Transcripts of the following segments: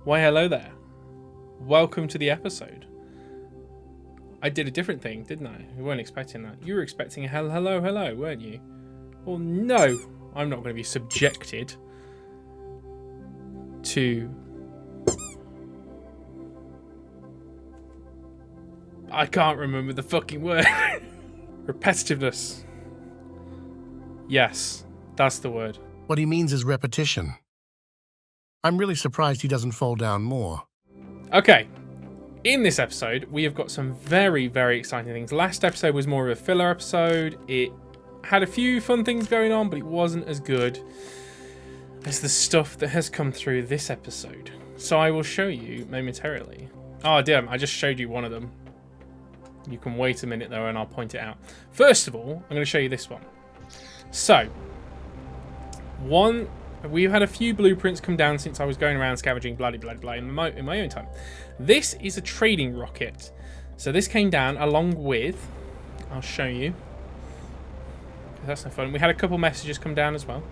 Why, hello there. Welcome to the episode. I did a different thing, didn't I? You weren't expecting that. You were expecting a hello, weren't you? Well, no, I'm not going to be subjected to... I can't remember the fucking word. Repetitiveness. Yes, that's the word. What he means is repetition. I'm really surprised he doesn't fall down more. Okay, in this episode, we have got some very, very exciting things. Last episode was more of a filler episode. It had a few fun things going on, but it wasn't as good as the stuff that has come through this episode. So I will show you momentarily. Oh, damn, I just showed you one of them. You can wait a minute, though, and I'll point it out. First of all, I'm going to show you this one. So, we've had a few blueprints come down since I was going around scavenging blah blah blah in my own time. This is a trading rocket. So this came down along with, I'll show you. That's no fun. We had a couple messages come down as well.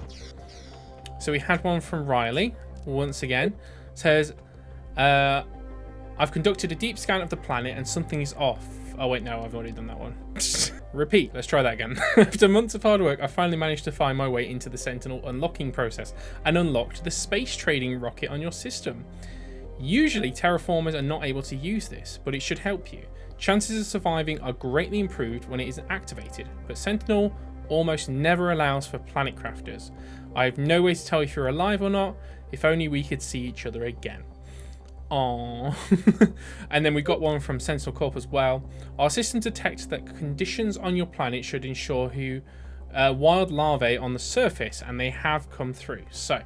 So we had one from Riley, once again. It says, I've conducted a deep scan of the planet and something is off. Oh wait, no, I've already done that one. Repeat, let's try that again. After months of hard work, I finally managed to find my way into the Sentinel unlocking process and unlocked the space trading rocket on your system. Usually, terraformers are not able to use this, but it should help you. Chances of surviving are greatly improved when it is activated, but Sentinel almost never allows for planet crafters. I have no way to tell if you're alive or not. If only we could see each other again. Aww. And then we got one from Sentinel Corp as well. Our system detects that conditions on your planet should ensure wild larvae on the surface, and they have come through. So,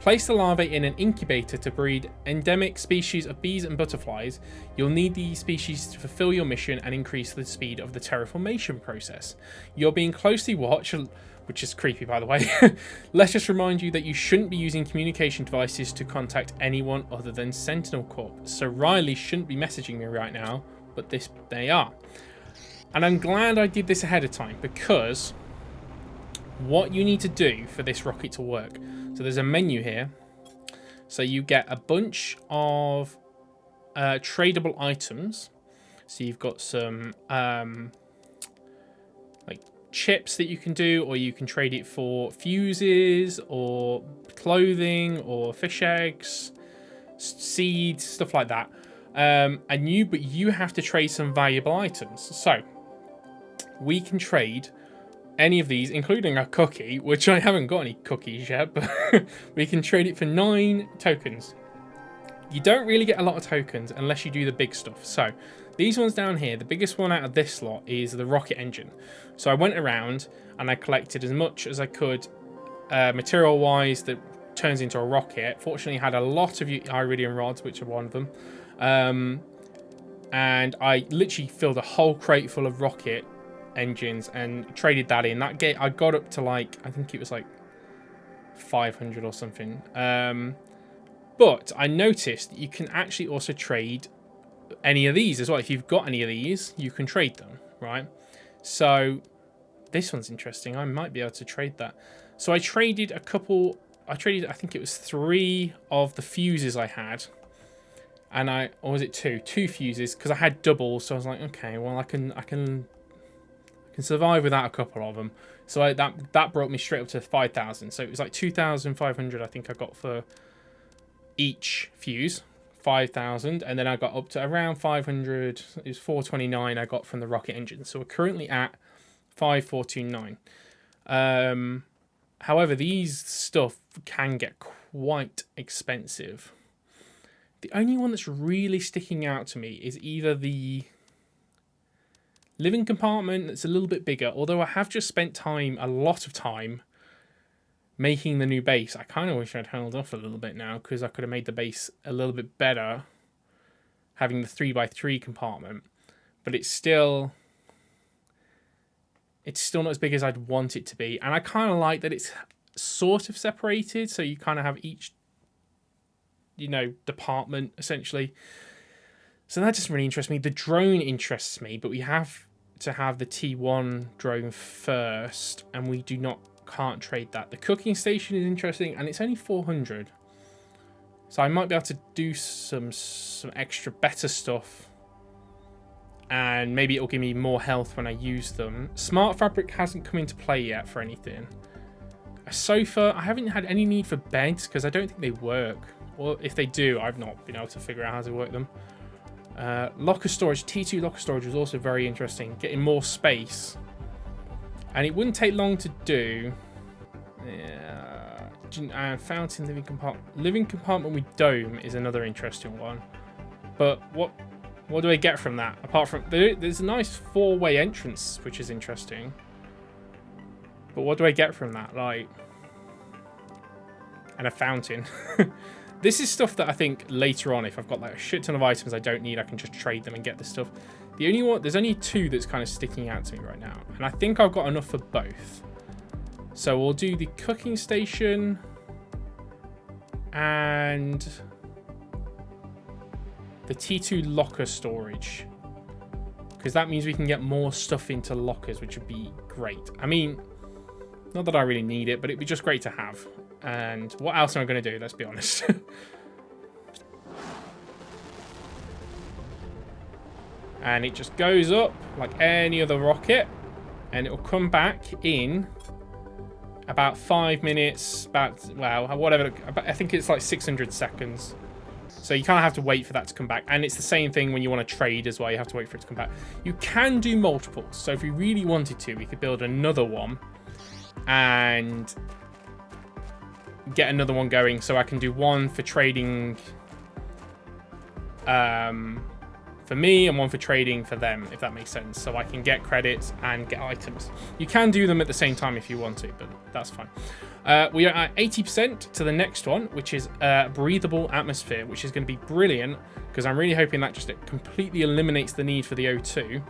place the larvae in an incubator to breed endemic species of bees and butterflies. You'll need these species to fulfill your mission and increase the speed of the terraformation process. You're being closely watched, which is creepy, by the way. Let's just remind you that you shouldn't be using communication devices to contact anyone other than Sentinel Corp. So Riley shouldn't be messaging me right now, but they are. And I'm glad I did this ahead of time, because what you need to do for this rocket to work. So there's a menu here. So you get a bunch of tradable items. So you've got some chips that you can do, or you can trade it for fuses or clothing or fish eggs, seeds, stuff like that. But you have to trade some valuable items. So we can trade any of these, including a cookie, which I haven't got any cookies yet, but we can trade it for 9 tokens. You don't really get a lot of tokens unless you do the big stuff. So these ones down here, the biggest one out of this lot is the rocket engine. So I went around and I collected as much as I could material wise that turns into a rocket. Fortunately, I had a lot of iridium rods, which are one of them. And I literally filled a whole crate full of rocket engines and traded that in. I got up to I think it was 500 or something. But I noticed that you can actually also trade any of these as well. If you've got any of these, you can trade them, right? So this one's interesting. I might be able to trade that. So I traded I think it was 3 of the fuses I had. And or was it 2? 2 fuses, because I had doubles. So I was like, okay, well I can survive without a couple of them. So that brought me straight up to 5,000. So it was 2,500 I think I got for each fuse. 5,000, and then I got up to around 500. It was 429 I got from the rocket engine. So we're currently at 5,429. However, these stuff can get quite expensive. The only one that's really sticking out to me is either the living compartment that's a little bit bigger, although I have just spent a lot of time making the new base. I kind of wish I'd held off a little bit now, because I could have made the base a little bit better having the 3x3 compartment, but it's still not as big as I'd want it to be. And I kind of like that it's sort of separated, so you kind of have each department essentially. So that doesn't really interest me. The drone interests me, but we have to have the T1 drone first, and we can't trade that. The cooking station is interesting, and it's only 400. So I might be able to do some extra better stuff. And maybe it'll give me more health when I use them. Smart fabric hasn't come into play yet for anything. A sofa, I haven't had any need for beds because I don't think they work. Or if they do, I've not been able to figure out how to work them. Locker storage, T2 locker storage was also very interesting. Getting more space. And it wouldn't take long to do. Fountain, living compartment. Living compartment with dome is another interesting one. But what do I get from that? Apart from, there's a nice four-way entrance, which is interesting. But what do I get from that? Like, and a fountain. This is stuff that I think later on, if I've got like a shit ton of items I don't need, I can just trade them and get this stuff. The only one, there's only two that's kind of sticking out to me right now. And I think I've got enough for both. So we'll do the cooking station and the T2 locker storage. Because that means we can get more stuff into lockers, which would be great. I mean, not that I really need it, but it'd be just great to have. And what else am I going to do? Let's be honest. And it just goes up like any other rocket. And it'll come back in about 5 minutes. Well, whatever. I think it's like 600 seconds. So you kind of have to wait for that to come back. And it's the same thing when you want to trade as well. You have to wait for it to come back. You can do multiples. So if we really wanted to, we could build another one. And get another one going, so I can do one for trading for me and one for trading for them, if that makes sense. So I can get credits and get items. You can do them at the same time if you want to, but that's fine. We are at 80% to the next one, which is breathable atmosphere, which is going to be brilliant because I'm really hoping that just completely eliminates the need for the O2,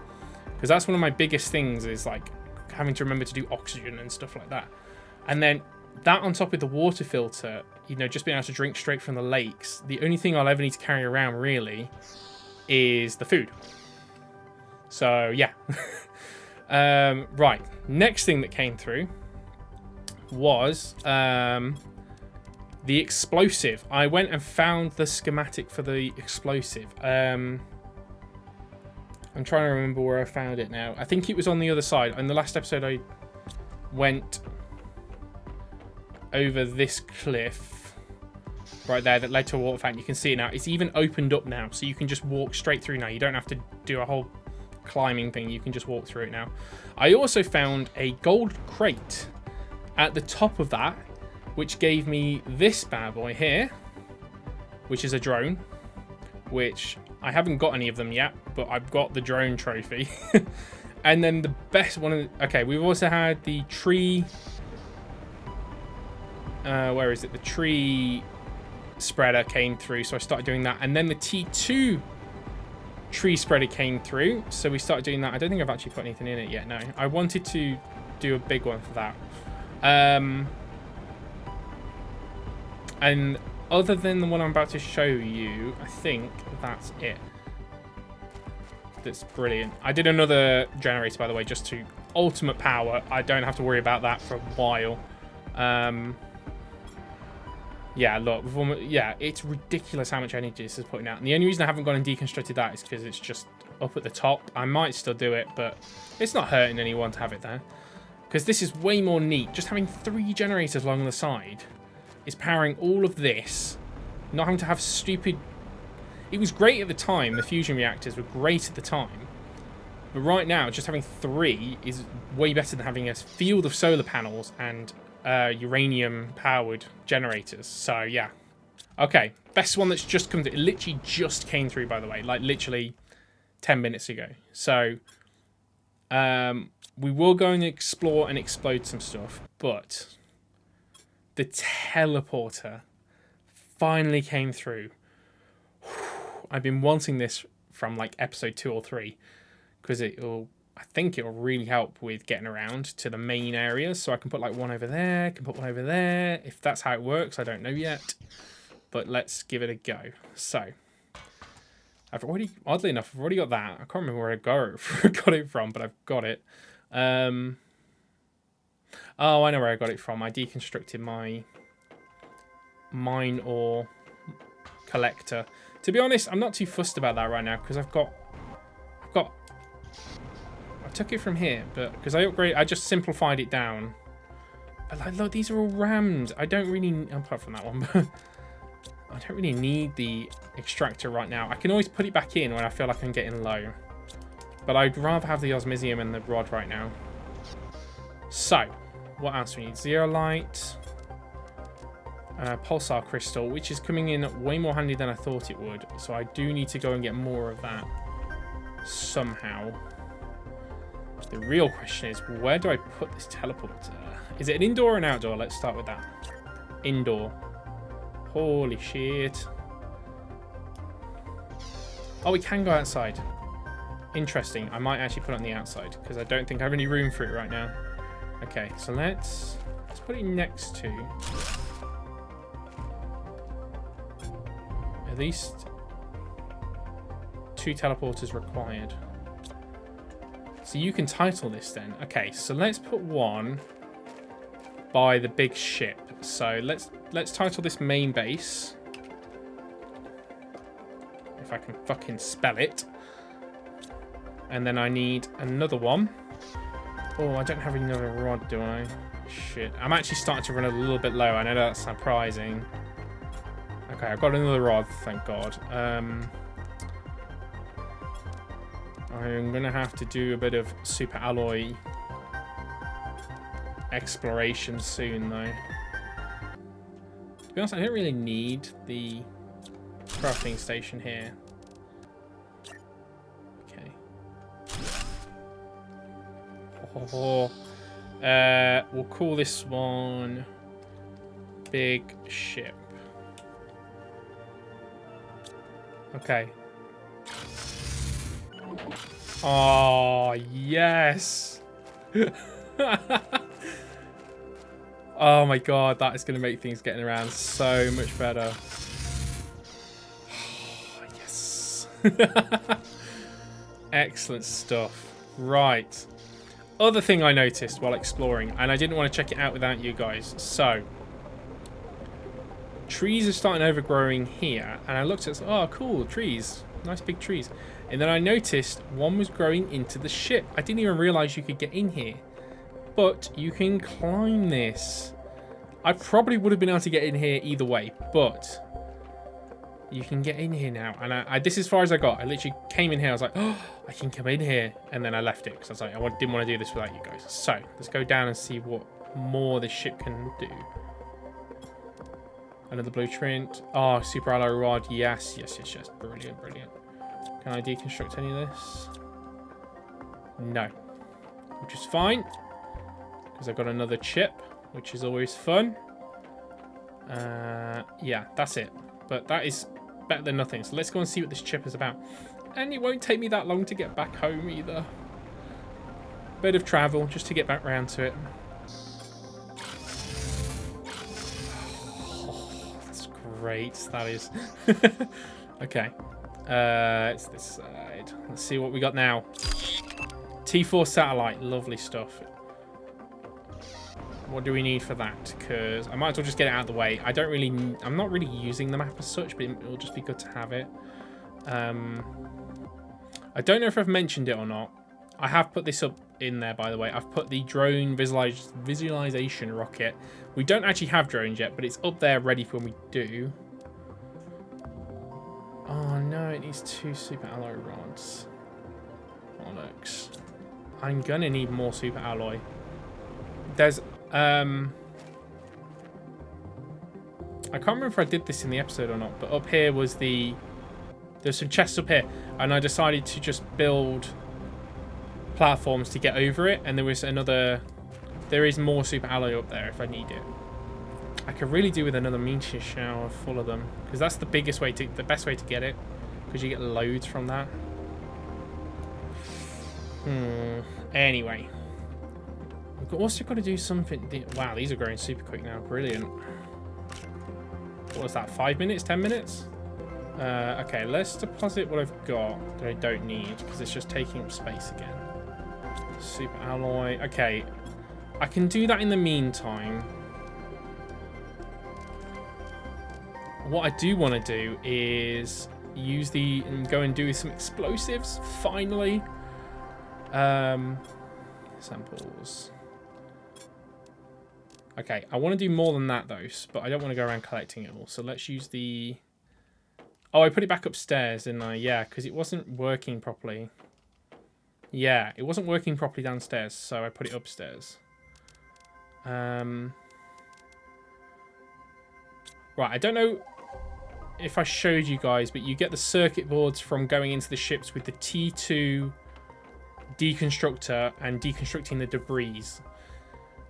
because that's one of my biggest things, is like having to remember to do oxygen and stuff like that. And then that on top of the water filter, you know, just being able to drink straight from the lakes, the only thing I'll ever need to carry around really is the food. So yeah. Right, next thing that came through was the explosive. I went and found the schematic for the explosive. I'm trying to remember where I found it now. I think it was on the other side. In the last episode, I went over this cliff right there that led to a water fountain. You can see it now. It's even opened up now, so you can just walk straight through now. You don't have to do a whole climbing thing. You can just walk through it now. I also found a gold crate at the top of that, which gave me this bad boy here, which is a drone, which I haven't got any of them yet, but I've got the drone trophy. And then the best one, okay, we've also had the tree, where is it? The tree spreader came through, so I started doing that. And then the T2 tree spreader came through, so we started doing that. I don't think I've actually put anything in it yet, no. I wanted to do a big one for that. And other than the one I'm about to show you, I think that's it. That's brilliant. I did another generator, by the way, just to ultimate power. I don't have to worry about that for a while. Yeah, look, yeah, it's ridiculous how much energy this is putting out. And the only reason I haven't gone and deconstructed that is because it's just up at the top. I might still do it, but it's not hurting anyone to have it there. Because this is way more neat. Just having 3 generators along the side is powering all of this. Not having to have stupid... It was great at the time. The fusion reactors were great at the time. But right now, just having 3 is way better than having a field of solar panels and uranium-powered generators. So, yeah. Okay, best one that's just come through. It literally just came through, by the way. Like, literally 10 minutes ago. So, we will go and explore and explode some stuff. But the teleporter finally came through. I've been wanting this from, like, episode 2 or 3. Because I think it'll really help with getting around to the main areas. So I can put like one over there, can put one over there. If that's how it works, I don't know yet. But let's give it a go. So, oddly enough, I've already got that. I can't remember where I got it from, but I've got it. Oh, I know where I got it from. I deconstructed my mine ore collector. To be honest, I'm not too fussed about that right now because I took it from here, but because I just simplified it down. But like, look, these are all rammed. I don't really, apart from that one, but I don't really need the extractor right now. I can always put it back in when I feel like I'm getting low. But I'd rather have the osmisium and the rod right now. So, what else we need? Zeolite. Pulsar crystal, which is coming in way more handy than I thought it would. So I do need to go and get more of that somehow. The real question is, where do I put this teleporter? Is it an indoor or an outdoor? Let's start with that. Indoor. Holy shit. Oh, we can go outside. Interesting. I might actually put it on the outside because I don't think I have any room for it right now. Okay, so let's put it next to at least 2 teleporters required. So you can title this then. Okay, so let's put one by the big ship. So let's title this main base. If I can fucking spell it. And then I need another one. Oh, I don't have another rod, do I? Shit. I'm actually starting to run a little bit low. I know that's surprising. Okay, I've got another rod, thank God. I'm going to have to do a bit of super alloy exploration soon, though. To be honest, I don't really need the crafting station here. Okay. We'll call this one Big Ship. Okay. Oh, yes. Oh my God, that is going to make things getting around so much better. Oh, yes. Excellent stuff. Right. Other thing I noticed while exploring, and I didn't want to check it out without you guys. So, trees are starting overgrowing here, and I looked at, oh, cool, trees. Nice big trees. And then I noticed one was growing into the ship. I didn't even realize you could get in here. But you can climb this. I probably would have been able to get in here either way, but you can get in here now. And this is as far as I got. I literally came in here. I was like, oh, I can come in here. And then I left it because I was like, I didn't want to do this without you guys. So let's go down and see what more this ship can do. Another blueprint. Oh, super alloy rod. Yes, yes, yes, yes. Brilliant, brilliant. Can I deconstruct any of this? No. Which is fine. Because I've got another chip, which is always fun. Yeah, that's it. But that is better than nothing. So let's go and see what this chip is about. And it won't take me that long to get back home either. Bit of travel just to get back round to it. Oh, that's great. That is. Okay. It's this side. Let's see what we got now. T4 satellite. Lovely stuff. What do we need for that? Because I might as well just get it out of the way. I'm not really using the map as such, but it will just be good to have it. I don't know if I've mentioned it or not. I have put this up in there, by the way. I've put the drone visualization rocket. We don't actually have drones yet, but it's up there ready for when we do. Oh no, it needs 2 super alloy rods. Bollocks. I'm gonna need more super alloy. There's I can't remember if I did this in the episode or not, but up here was there's some chests up here, and I decided to just build platforms to get over it, and there is more super alloy up there if I need it. I could really do with another meteor shower full of them, because that's the best way to get it, because you get loads from that. Anyway, we've also got to do something. Wow, these are growing super quick now. Brilliant. What was that? 5 minutes? 10 minutes? Okay, let's deposit what I've got that I don't need, because it's just taking up space again. Super alloy. Okay, I can do that in the meantime. what I do want to do is use and go and do some explosives finally. Samples. Okay, I want to do more than that though, but I don't want to go around collecting it all. So let's use the... Oh, I put it back upstairs, didn't I? Yeah, because it wasn't working properly. Yeah, it wasn't working properly downstairs, so I put it upstairs. Right, I don't know if I showed you guys, but you get the circuit boards from going into the ships with the T2 deconstructor and deconstructing the debris.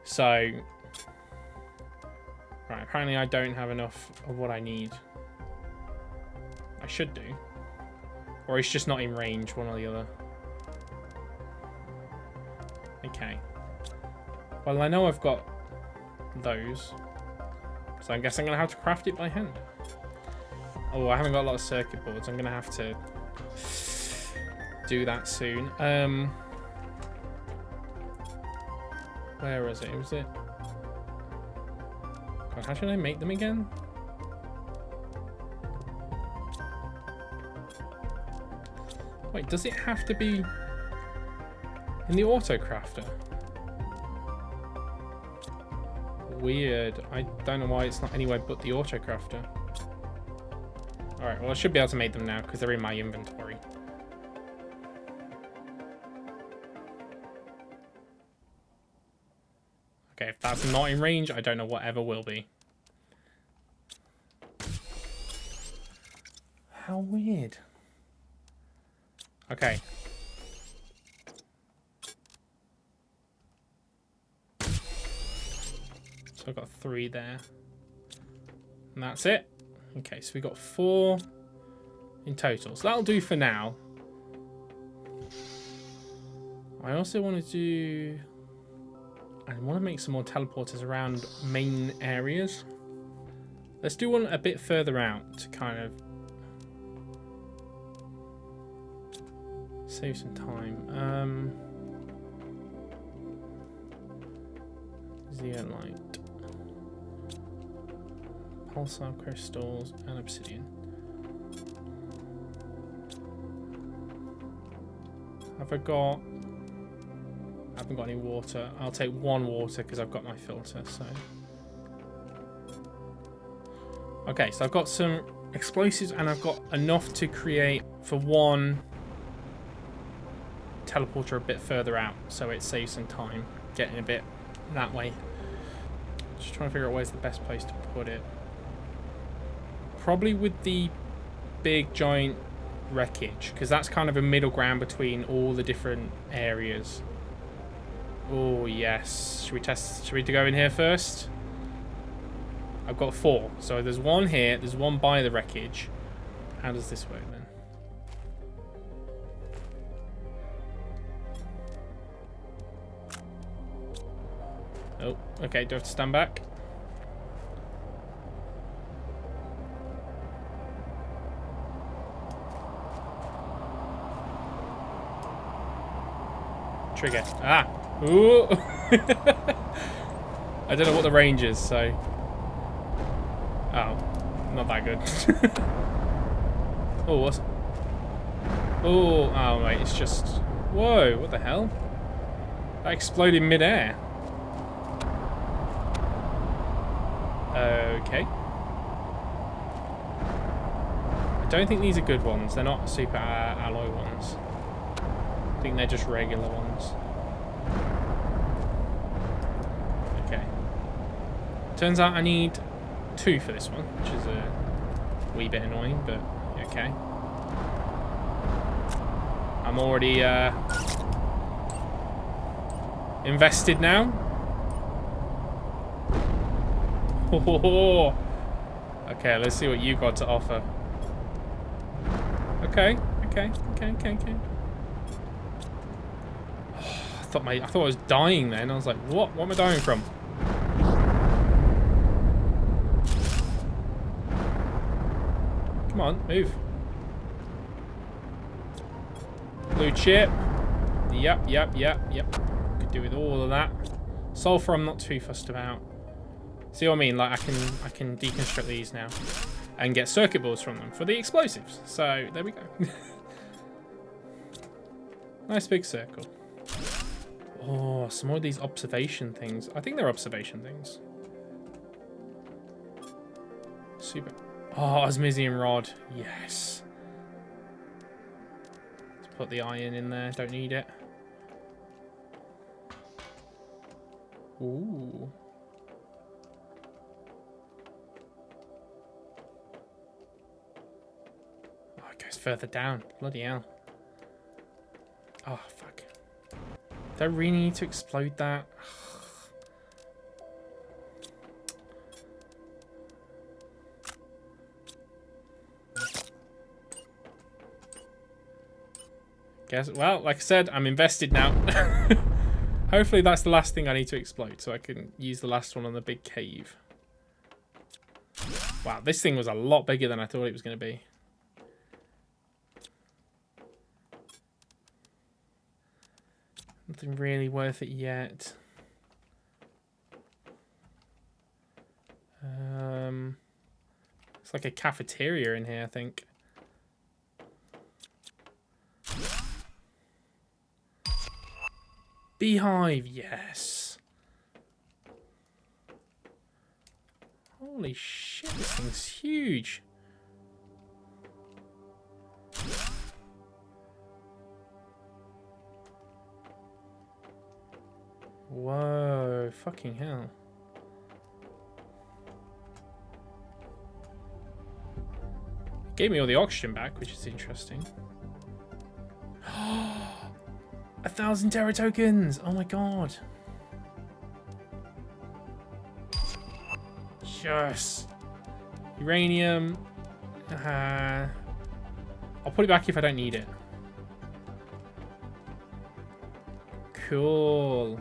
So, right, apparently I don't have enough of what I need. I should do. Or it's just not in range, one or the other. Okay. Well, I know I've got those. So I guess I'm going to have to craft it by hand. Oh, I haven't got a lot of circuit boards. I'm going to have to do that soon. Where is it? Was it? God, how should I make them again? Wait, does it have to be in the auto crafter? Weird. I don't know why it's not anywhere but the auto crafter. Alright, well I should be able to make them now because they're in my inventory. Okay, if that's not in range, I don't know what ever will be. How weird. Okay. So I've got 3 there. And that's it. Okay, so we got 4 in total. So that'll do for now. I also want to do... I want to make some more teleporters around main areas. Let's do one a bit further out to kind of save some time. Zeolite, pulsar crystals, and obsidian. Have I got... I haven't got any water. I'll take 1 water because I've got my filter, so... Okay, so I've got some explosives and I've got enough to create for 1 teleporter a bit further out, so it saves some time getting a bit that way. Just trying to figure out where's the best place to put it. Probably with the big giant wreckage, because that's kind of a middle ground between all the different areas. Oh yes, should we test? Should we go in here first? I've got 4, so there's 1 here, there's 1 by the wreckage. How does this work then? Oh, okay, do I have to stand back? Trigger. Ah! Ooh! I don't know what the range is, so... Oh, not that good. Oh, what's... Oh, wait, it's just... Whoa, what the hell? That exploded mid-air. Okay. I don't think these are good ones. They're not super alloy ones. I think they're just regular ones. Okay. Turns out I need 2 for this one, which is a wee bit annoying, but okay. I'm already invested now. Oh, okay, let's see what you've got to offer. Okay. I thought I was dying then. I was like, what? What am I dying from? Come on, move. Blue chip. Yep. Could do with all of that. Sulfur I'm not too fussed about. See what I mean? Like I can deconstruct these now. and get circuit boards from them for the explosives. So there we go. Nice big circle. Oh, some more of these observation things. I think they're observation things. Super. Oh, Osmisium rod. Yes. Let's put the iron in there. Don't need it. Ooh. Oh, it goes further down. Bloody hell. Oh, fuck. Do I really need to explode that? Guess, well, like I said, I'm invested now. Hopefully that's the last thing I need to explode, so I can use the last one on the big cave. Wow, this thing was a lot bigger than I thought it was going to be. Nothing really worth it yet. It's like a cafeteria in here, I think. Beehive, yes. Holy shit, this thing's huge. Whoa, fucking hell. It gave me all the oxygen back, which is interesting. 1,000 Terra tokens! Oh my god. Yes. Uranium. I'll put it back if I don't need it. Cool.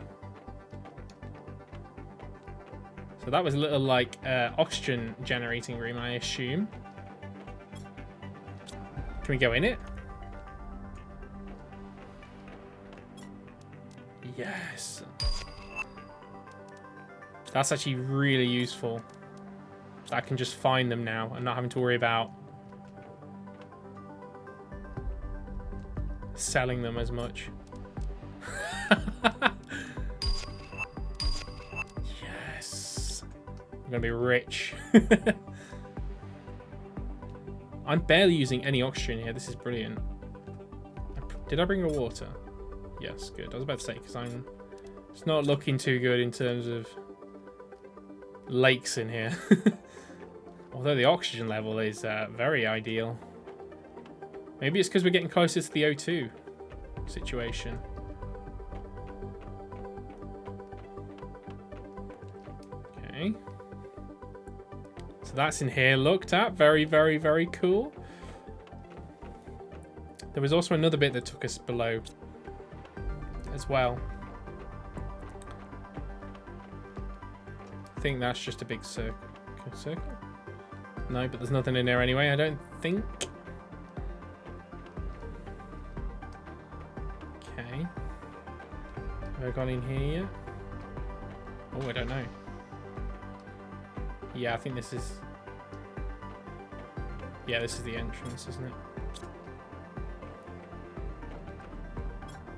So that was a little like oxygen generating room, I assume. Can we go in it? Yes. That's actually really useful. I can just find them now and not having to worry about selling them as much. Yes. I'm gonna be rich. I'm barely using any oxygen here. This is brilliant. Did I bring the water? Yes, good. I was about to say, because it's not looking too good in terms of lakes in here. Although the oxygen level is very ideal. Maybe it's because we're getting closer to the O2 situation. Okay. So that's in here looked at. Very, very, very cool. There was also another bit that took us below as well. I think that's just a big circle. No, but there's nothing in there anyway, I don't think. Okay. Have I gone in here yet? Oh, I don't know. Yeah, I think this is... Yeah, this is the entrance, isn't it?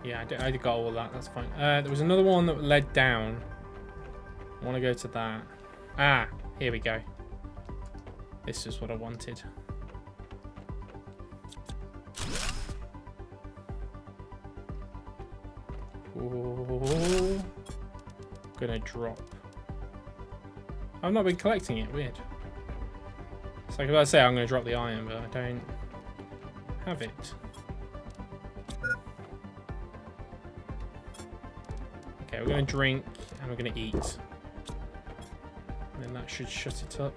Yeah, I got all of that. That's fine. There was another one that led down. I want to go to that. Ah, here we go. This is what I wanted. Ooh. Gonna drop. I've not been collecting it. Weird. It's like if I say I'm gonna drop the iron, but I don't have it. Okay, we're going to drink and we're going to eat. And then that should shut it up.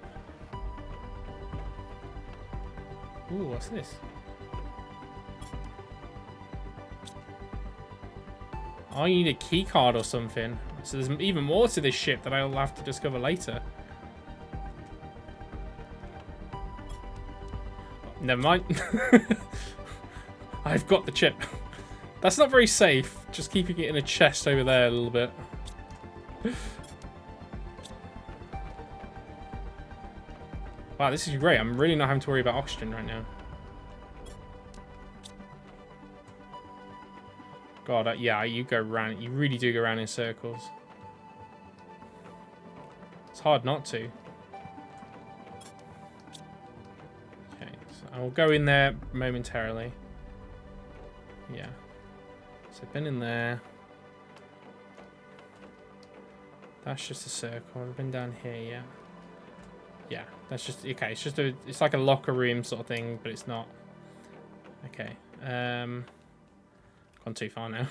Ooh, what's this? Oh, you need a key card or something. So there's even more to this ship that I'll have to discover later. Never mind. I've got the chip. That's not very safe. Just keeping it in a chest over there a little bit. Wow, this is great. I'm really not having to worry about oxygen right now. God, yeah, you go round. You really do go around in circles. It's hard not to. Okay, so I'll go in there momentarily. Yeah. So I've been in there. That's just a circle. I've been down here, yeah. Yeah, that's just okay. It's just it's like a locker room sort of thing, but it's not. Okay. Gone too far now.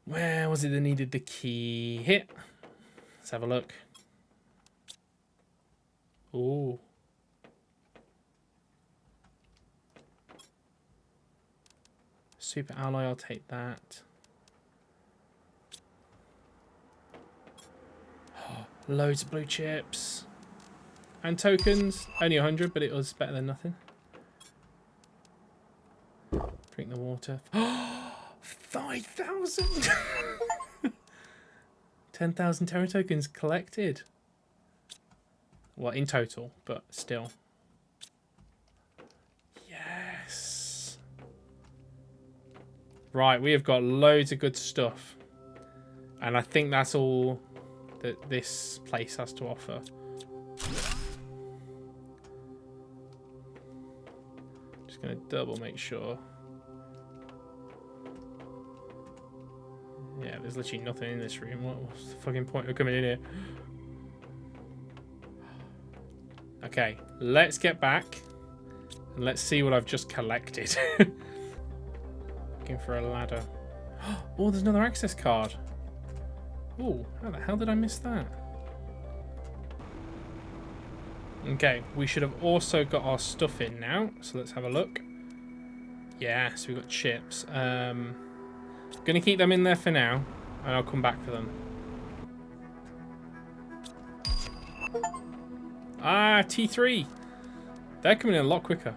Where was it that needed the key? Here. Let's have a look. Ooh. Super alloy, I'll take that. Loads of blue chips. And tokens. Only 100, but it was better than nothing. Drink the water. 5,000! 10,000 Terra tokens collected. Well, in total, but still. Yes. Right, we have got loads of good stuff. And I think that's all that this place has to offer. Just going to double make sure. Yeah, there's literally nothing in this room. What's the fucking point of coming in here? Okay, let's get back. And let's see what I've just collected. Looking for a ladder. Oh, there's another access card. Oh, how the hell did I miss that? Okay, we should have also got our stuff in now. So let's have a look. Yeah, so we've got chips. Gonna keep them in there for now, and I'll come back for them. Ah, T3. They're coming in a lot quicker.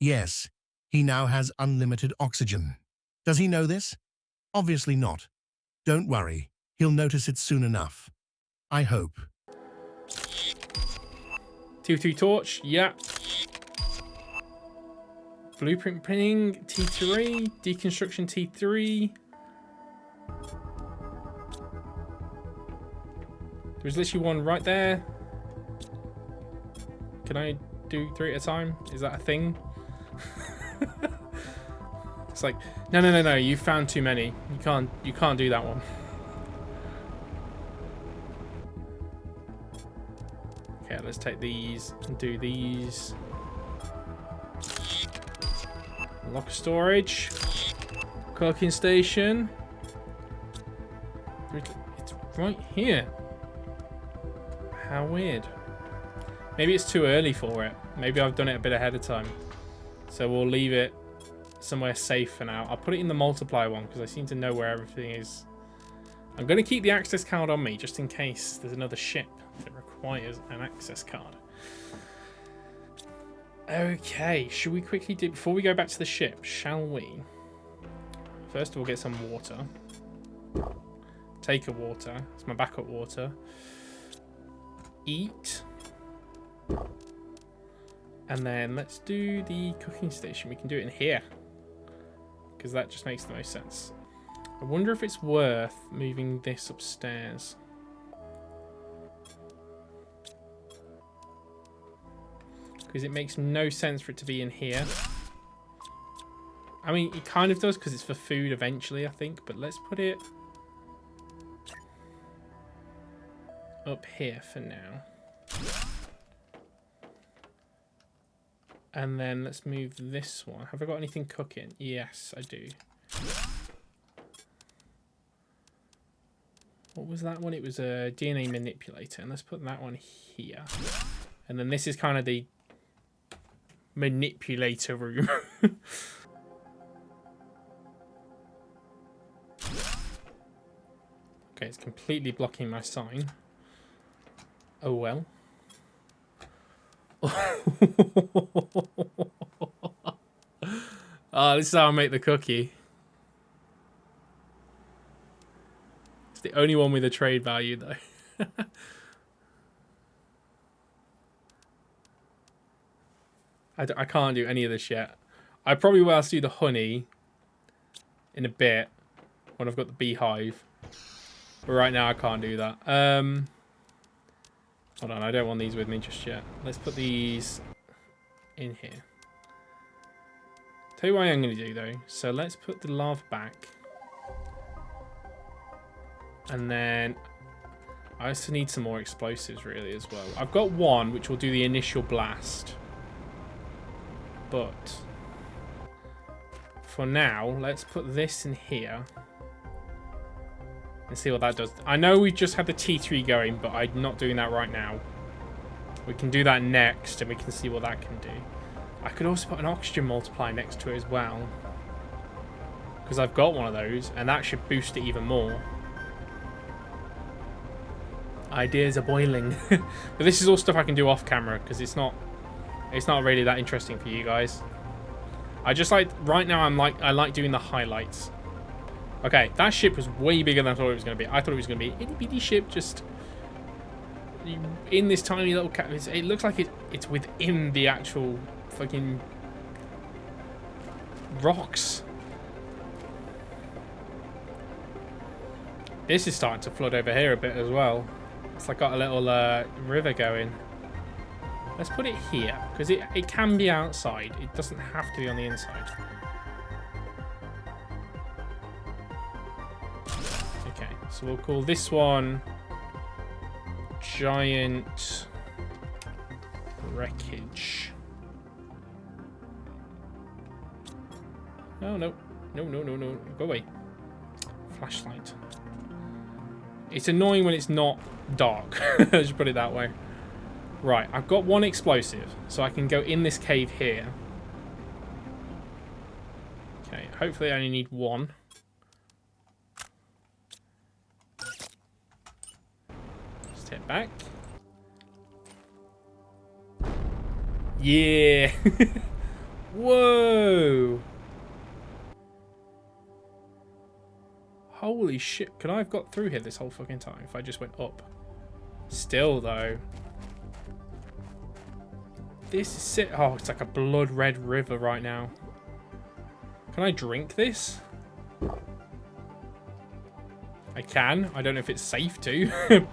Yes, he now has unlimited oxygen. Does he know this? Obviously not. Don't worry, he'll notice it soon enough. I hope. T3 torch, yeah. Blueprint printing, T3. Deconstruction, T3. There's literally one right there. Can I do 3 at a time? Is that a thing? It's like, no, you found too many. You can't do that one. Okay, let's take these and do these. Locker storage. Cooking station. It's right here. How weird. Maybe it's too early for it. Maybe I've done it a bit ahead of time. So we'll leave it somewhere safe for now. I'll put it in the multiply one because I seem to know where everything is. I'm going to keep the access card on me just in case there's another ship that requires an access card. Okay, should we quickly do... Before we go back to the ship, shall we? First of all, get some water. Take a water. It's my backup water. Eat. And then let's do the cooking station. We can do it in here. Because that just makes the most sense. I wonder if it's worth moving this upstairs. Because it makes no sense for it to be in here. I mean, it kind of does because it's for food eventually, I think. But let's put it up here for now. And then let's move this one. Have I got anything cooking? Yes, I do. What was that one? It was a DNA manipulator. And let's put that one here. And then this is kind of the manipulator room. Okay, it's completely blocking my sign. Oh well. Oh, this is how I make the cookie. It's the only one with a trade value, though. I can't do any of this yet. I probably will do the honey in a bit when I've got the beehive. But right now I can't do that. Hold on, I don't want these with me just yet. Let's put these in here. Tell you what I'm going to do though. So let's put the lava back. And then I also need some more explosives really as well. I've got one which will do the initial blast. But for now, let's put this in here. And see what that does. I know we've just had the T3 going, but I'm not doing that right now. We can do that next, and we can see what that can do. I could also put an oxygen multiplier next to it as well. Because I've got one of those, and that should boost it even more. Ideas are boiling. But this is all stuff I can do off camera, because it's not really that interesting for you guys. I just like, right now I like doing the highlights. Okay, that ship was way bigger than I thought it was going to be. I thought it was going to be an itty bitty ship just in this tiny little cap. It looks like it's within the actual fucking rocks. This is starting to flood over here a bit as well. It's like got a little river going. Let's put it here because it can be outside. It doesn't have to be on the inside. So we'll call this one Giant Wreckage. Oh, no. No. Go away. Flashlight. It's annoying when it's not dark. Let's put it that way. Right, I've got one explosive, so I can go in this cave here. Okay, hopefully I only need one. Step back. Yeah. Whoa. Holy shit. Could I have got through here this whole fucking time if I just went up? Still, though. This is sick. Oh, it's like a blood red river right now. Can I drink this? I can. I don't know if it's safe to.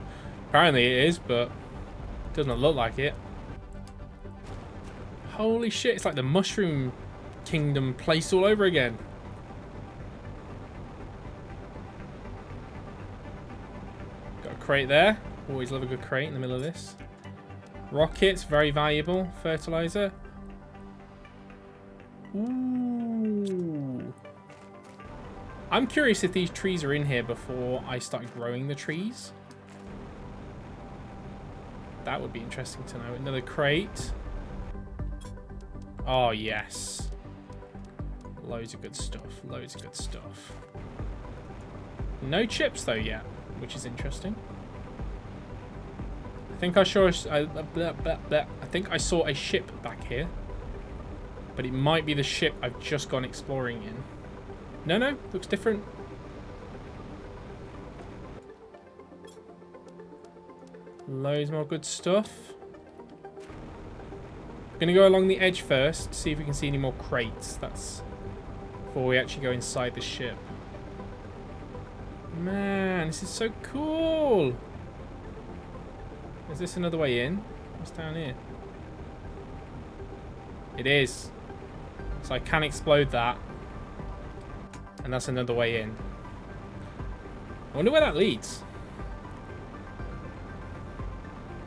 Apparently it is, but it doesn't look like it. Holy shit, it's like the Mushroom Kingdom place all over again. Got a crate there. Always love a good crate in the middle of this. Rockets, very valuable. Fertilizer. Ooh. I'm curious if these trees are in here before I start growing the trees. That would be interesting to know. Another crate. Oh, yes. Loads of good stuff. Loads of good stuff. No chips, though, yet, which is interesting. I think I saw a ship back here. But it might be the ship I've just gone exploring in. No, looks different. Loads more good stuff. Gonna go along the edge first, see if we can see any more crates. That's before we actually go inside the ship. Man, this is so cool. Is this another way in? What's down here? It is. So I can explode that. And that's another way in. I wonder where that leads.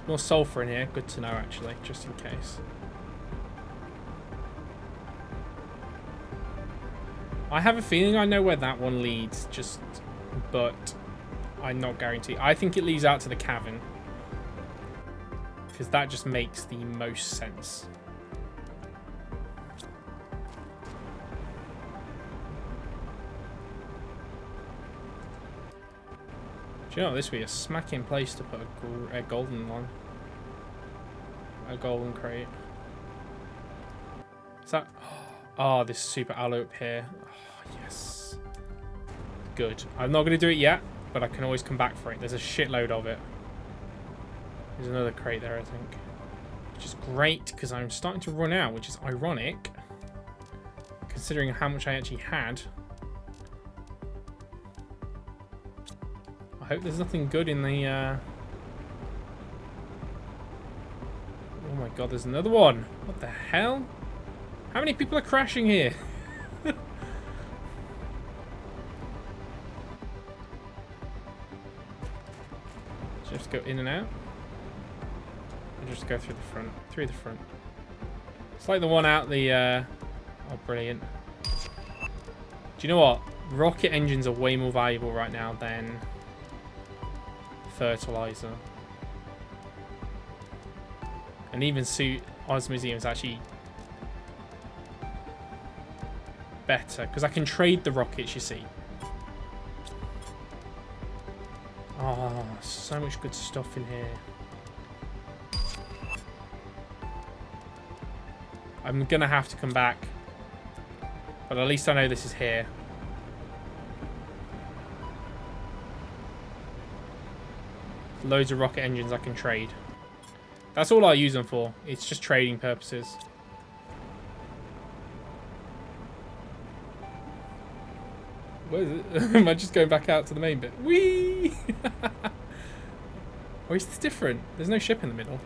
More sulfur in here. Good to know, actually, just in case. I have a feeling I know where that one leads, but I'm not guaranteed. I think it leads out to the cavern. Because that just makes the most sense. Do you know, this would be a smacking place to put a golden one. A golden crate. Is that... Oh, this super aloe up here. Oh, yes. Good. I'm not going to do it yet, but I can always come back for it. There's a shitload of it. There's another crate there, I think. which is great because I'm starting to run out, which is ironic considering how much I actually had. I hope there's nothing good in the... Oh my god, there's another one. What the hell? How many people are crashing here? Just go in and out. And just go through the front. Through the front. It's like the one out the... Oh, brilliant. Do you know what? Rocket engines are way more valuable right now than fertilizer. And even Oz Museum is actually better because I can trade the rockets, you see. Oh, so much good stuff in here. I'm gonna have to come back, but at least I know this is here. Loads of rocket engines I can trade. That's all I use them for. It's just trading purposes. Where is it? Am I just going back out to the main bit? Whee! Or is this different? There's no ship in the middle.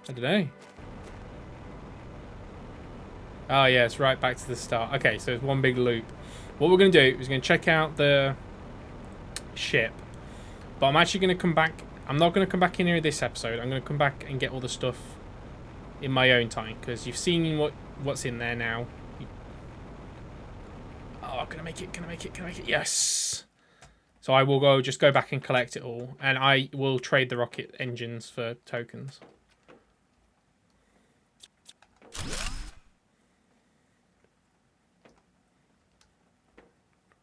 I don't know. Oh yeah, it's right back to the start. Okay, so it's one big loop. What we're going to do is going to check out the ship. But I'm actually going to come back. I'm not going to come back in here this episode. I'm going to come back and get all the stuff in my own time. Because you've seen what's in there now. Oh, can I make it? Can I make it? Can I make it? Yes! So I will just go back and collect it all. And I will trade the rocket engines for tokens.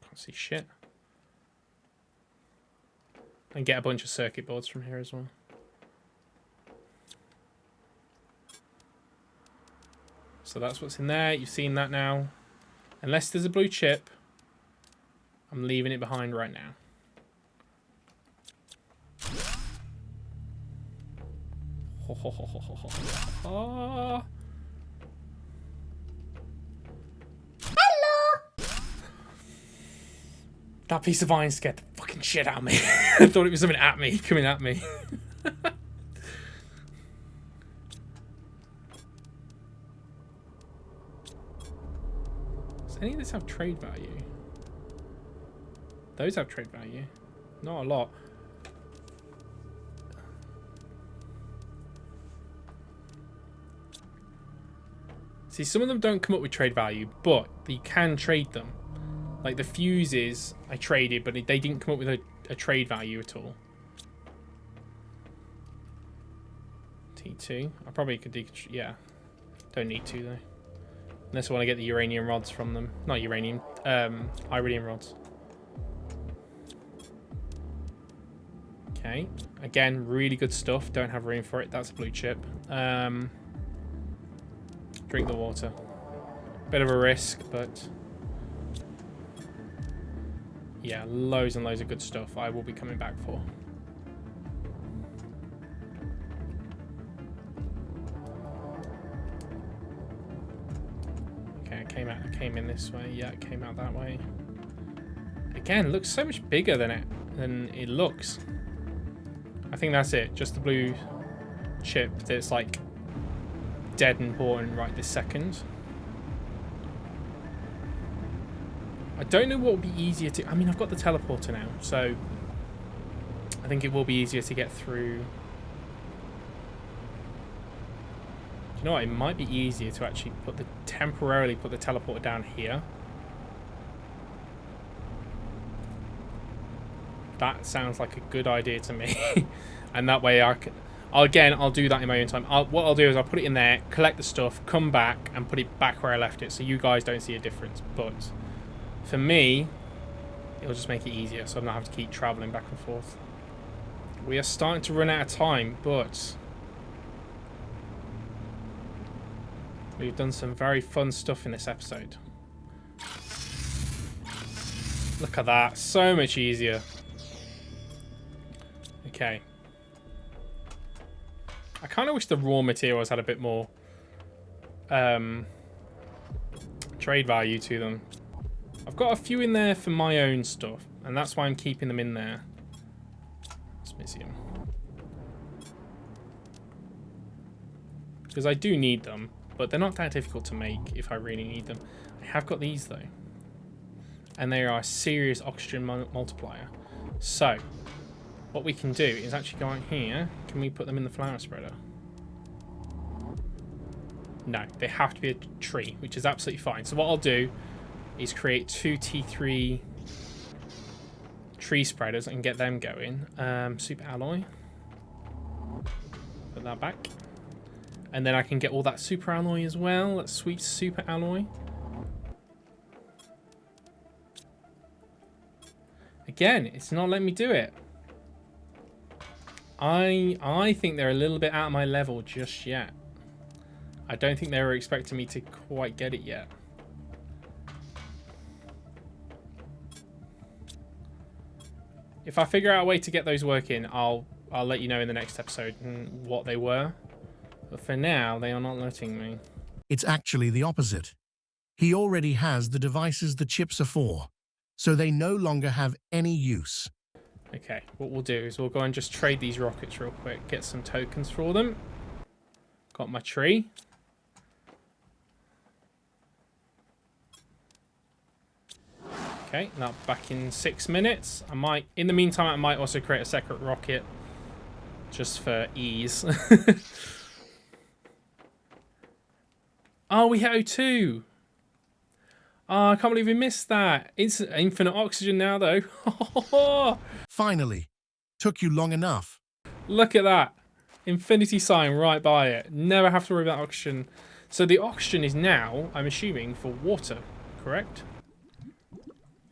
Can't see shit. And get a bunch of circuit boards from here as well. So that's what's in there. You've seen that now. Unless there's a blue chip, I'm leaving it behind right now. Hello! That piece of iron scared the fucking shit out of me. I thought it was something at me, coming at me. Does any of this have trade value? Those have trade value. Not a lot. See, some of them don't come up with trade value, but you can trade them. Like the fuses, I traded, but they didn't come up with a trade value at all. T2. I probably could yeah. Don't need to though. Unless I want to get the uranium rods from them. Not uranium, iridium rods. Okay. Again, really good stuff. Don't have room for it. That's a blue chip. Drink the water. Bit of a risk, but... yeah, loads and loads of good stuff I will be coming back for. Okay, it came in this way. Yeah, it came out that way. Again, looks so much bigger than it looks. I think that's it. Just the blue chip that's like dead important right this second. I don't know what would be easier to... I mean, I've got the teleporter now, so I think it will be easier to get through. Do you know what? It might be easier to actually temporarily put the teleporter down here. That sounds like a good idea to me. And that way I'll do that in my own time. What I'll do is I'll put it in there, collect the stuff, come back and put it back where I left it so you guys don't see a difference. But for me, it'll just make it easier so I'm not having to keep traveling back and forth. We are starting to run out of time, but we've done some very fun stuff in this episode. Look at that. So much easier. Okay. I kind of wish the raw materials had a bit more trade value to them. I've got a few in there for my own stuff, and that's why I'm keeping them in there. Smithsium. Because I do need them, but they're not that difficult to make if I really need them. I have got these though. And they are a serious oxygen multiplier. So, what we can do is actually go out here. Can we put them in the flower spreader? No, they have to be a tree, which is absolutely fine. So what I'll do is create 2 T3 tree spreaders and get them going. Super alloy. Put that back. And then I can get all that super alloy as well. That sweet super alloy. Again, it's not letting me do it. I think they're a little bit out of my level just yet. I don't think they were expecting me to quite get it yet. If I figure out a way to get those working, I'll let you know in the next episode what they were. But for now, they are not letting me. It's actually the opposite. He already has the devices the chips are for, so they no longer have any use. Okay, what we'll do is we'll go and just trade these rockets real quick, get some tokens for them. Got my tree. Okay, now back in 6 minutes. In the meantime, I might also create a separate rocket just for ease. Oh, we hit O2. Oh, I can't believe we missed that. It's infinite oxygen now, though. Finally. Took you long enough. Look at that. Infinity sign right by it. Never have to worry about oxygen. So the oxygen is now, I'm assuming, for water, correct?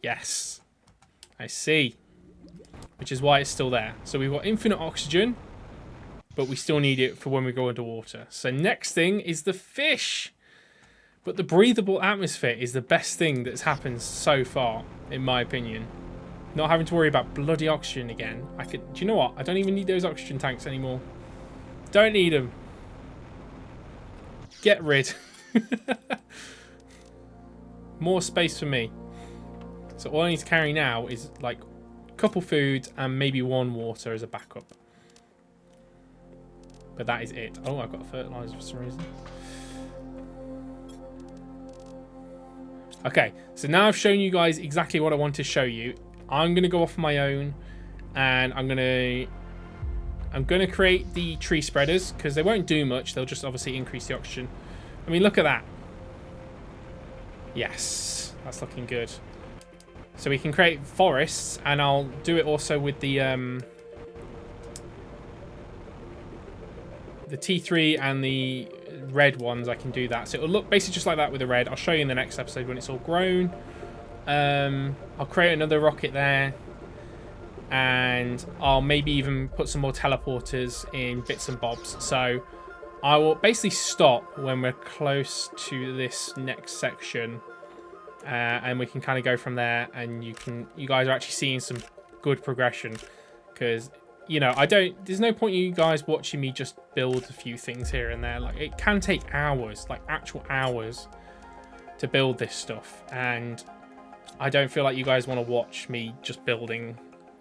Yes. I see. Which is why it's still there. So we've got infinite oxygen, but we still need it for when we go underwater. So next thing is the fish. But the breathable atmosphere is the best thing that's happened so far, in my opinion. Not having to worry about bloody oxygen again. Do you know what? I don't even need those oxygen tanks anymore. Don't need them. Get rid. More space for me. So all I need to carry now is like a couple foods and maybe 1 water as a backup. But that is it. Oh, I've got a fertilizer for some reason. Okay, so now I've shown you guys exactly what I want to show you. I'm going to go off on my own and I'm going to create the tree spreaders because they won't do much. They'll just obviously increase the oxygen. I mean, look at that. Yes, that's looking good. So we can create forests and I'll do it also with the T3 and the red ones. I can do that. So it'll look basically just like that with the red. I'll show you in the next episode when it's all grown. I'll create another rocket there. And I'll maybe even put some more teleporters in bits and bobs. So I will basically stop when we're close to this next section. And we can kind of go from there. And you guys are actually seeing some good progression. Because, you know, there's no point you guys watching me just build a few things here and there. Like, it can take hours, like actual hours to build this stuff. And I don't feel like you guys want to watch me just building,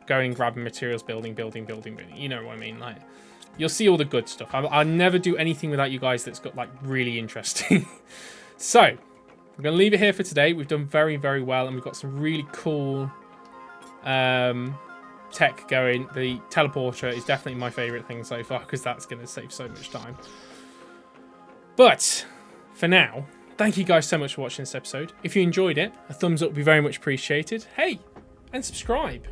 going grabbing materials, building. You know what I mean? Like, you'll see all the good stuff. I'll never do anything without you guys that's got, like, really interesting. So, I'm going to leave it here for today. We've done very, very well. And we've got some really cool tech going. The teleporter is definitely my favorite thing so far because that's going to save so much time. But for now, thank you guys so much for watching this episode. If you enjoyed it, a thumbs up would be very much appreciated. Hey, and subscribe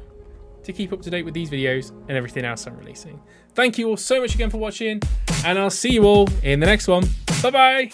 to keep up to date with these videos and everything else I'm releasing. Thank you all so much again for watching, and I'll see you all in the next one. Bye bye.